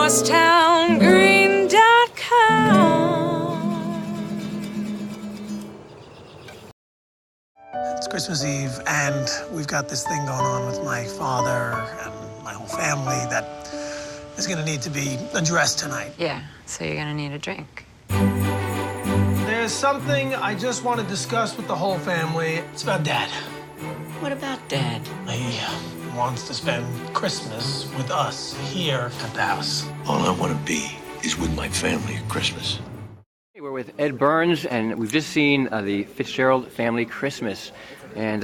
It's Christmas Eve, and we've got this thing going on with my father and my whole family that is going to need to be addressed tonight. Yeah, so you're going to need a drink. There's something I just want to discuss with the whole family. It's about Dad. What about Dad? He wants to spend Christmas with us here at the house. All I want to be is with my family at Christmas. We're with Ed Burns, and we've just seen the Fitzgerald Family Christmas. And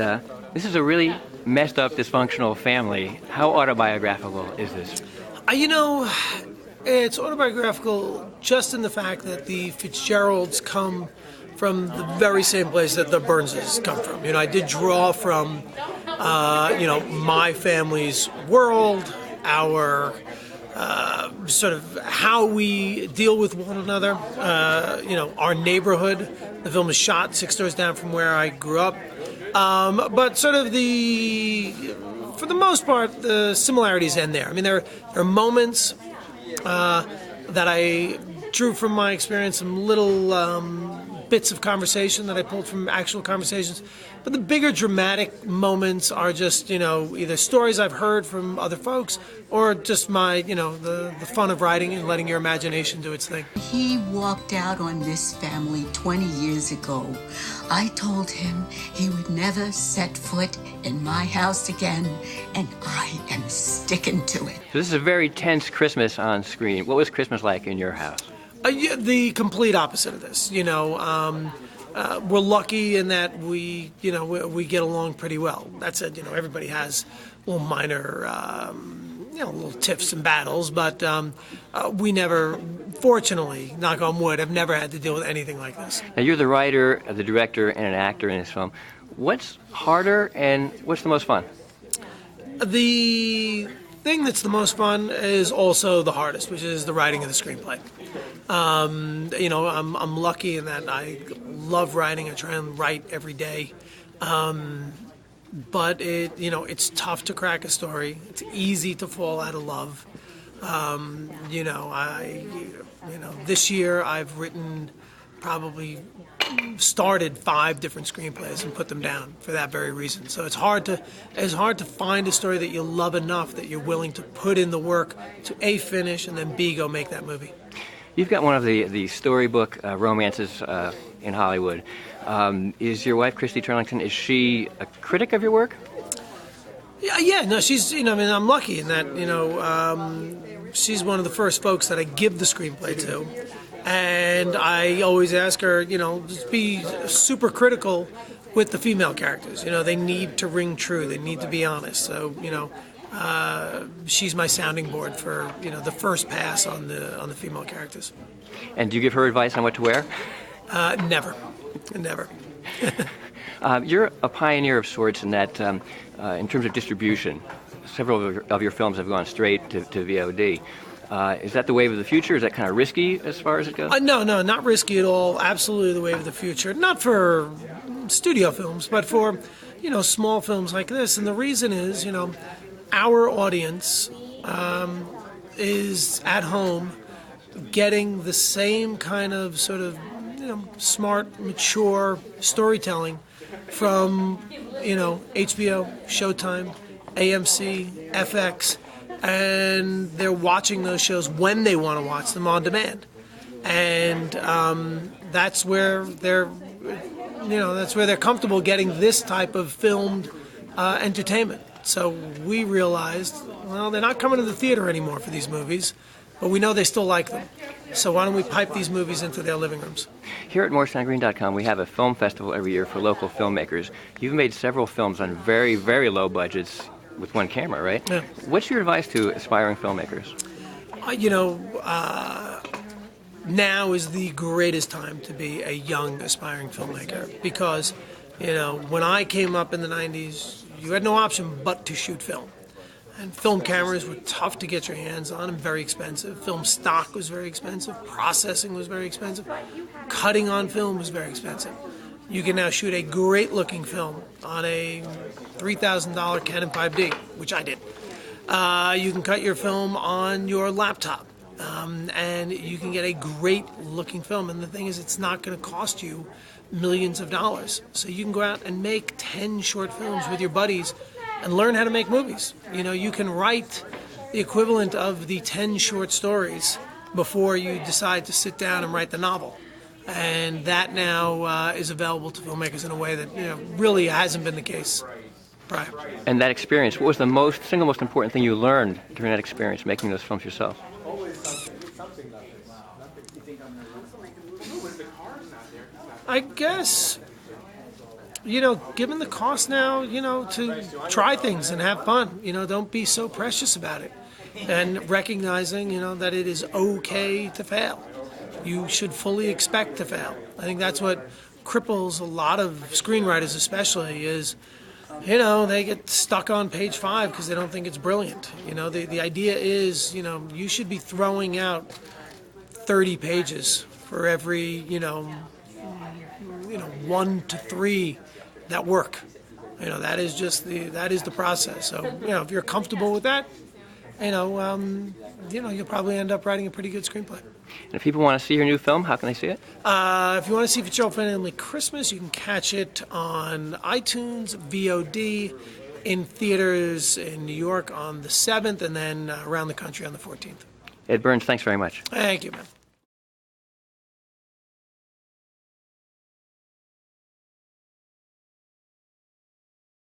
this is a really messed up, dysfunctional family. How autobiographical is this? You know, it's autobiographical just in the fact that the Fitzgeralds come from the very same place that the Burnses come from. You know, I did draw from, my family's world, our sort of how we deal with one another, our neighborhood. The film is shot 6 doors down from where I grew up. But sort of for the most part, the similarities end there. I mean, there are moments that I drew from my experience, some little bits of conversation that I pulled from actual conversations. But the bigger dramatic moments are just, either stories I've heard from other folks or just my, the fun of writing and letting your imagination do its thing. He walked out on this family 20 years ago. I told him he would never set foot in my house again, and I am sticking to it. So this is a very tense Christmas on screen. What was Christmas like in your house? The complete opposite of this. We're lucky in that we get along pretty well. That said, everybody has little minor, little tiffs and battles, but we never, fortunately, knock on wood, have never had to deal with anything like this. Now, you're the writer, the director, and an actor in this film. What's harder and what's the most fun? The thing that's the most fun is also the hardest, which is the writing of the screenplay. I'm lucky in that I love writing. I try and write every day. But it's tough to crack a story. It's easy to fall out of love. This year I've written started 5 different screenplays and put them down for that very reason. So it's hard to find a story that you love enough that you're willing to put in the work to A, finish, and then B, go make that movie. You've got one of the storybook romances in Hollywood. Is your wife, Christy Turlington, is she a critic of your work? Yeah, no, she's, I'm lucky in that, she's one of the first folks that I give the screenplay to. And I always ask her, just be super critical with the female characters. They need to ring true. They need to be honest. So, she's my sounding board for, the first pass on the female characters. And do you give her advice on what to wear? Never. You're a pioneer of sorts in that, in terms of distribution, several of your films have gone straight to VOD. Is that the wave of the future? Is that kind of risky as far as it goes? No, not risky at all. Absolutely the wave of the future. Not for studio films, but for, small films like this. And the reason is, our audience is at home getting the same kind of sort of, smart, mature storytelling from, HBO, Showtime, AMC, FX, and they're watching those shows when they want to watch them on demand. And that's where they're comfortable getting this type of filmed entertainment. So we realized, well, they're not coming to the theater anymore for these movies, but we know they still like them. So why don't we pipe these movies into their living rooms? Here at MorristownGreen.com, we have a film festival every year for local filmmakers. You've made several films on very, very low budgets with one camera, right? Yeah. What's your advice to aspiring filmmakers? Now is the greatest time to be a young, aspiring filmmaker because, when I came up in the 90s, you had no option but to shoot film. And film cameras were tough to get your hands on and very expensive. Film stock was very expensive. Processing was very expensive. Cutting on film was very expensive. You can now shoot a great-looking film on a $3,000 Canon 5D, which I did. You can cut your film on your laptop. and you can get a great looking film. And the thing is, it's not going to cost you millions of dollars. So you can go out and make 10 short films with your buddies and learn how to make movies. You know, you can write the equivalent of the 10 short stories before you decide to sit down and write the novel. And that now is available to filmmakers in a way that, you know, really hasn't been the case prior. And that experience, what was the single most important thing you learned during that experience, making those films yourself? I guess, you know, given the cost now, you know, to try things and have fun. You know, don't be so precious about it. And recognizing, you know, that it is okay to fail. You should fully expect to fail. I think that's what cripples a lot of screenwriters especially is, you know, they get stuck on page 5 because they don't think it's brilliant. You know, the idea is, you know, you should be throwing out 30 pages for every, you know, 1 to 3 that work. You know, that is the process. So, you know, if you're comfortable with that, you'll probably end up writing a pretty good screenplay. And if people want to see your new film, how can they see it? If you want to see Fitzgerald Family Christmas, you can catch it on iTunes, VOD, in theaters in New York on the 7th, and then around the country on the 14th. Ed Burns, thanks very much. Thank you, man.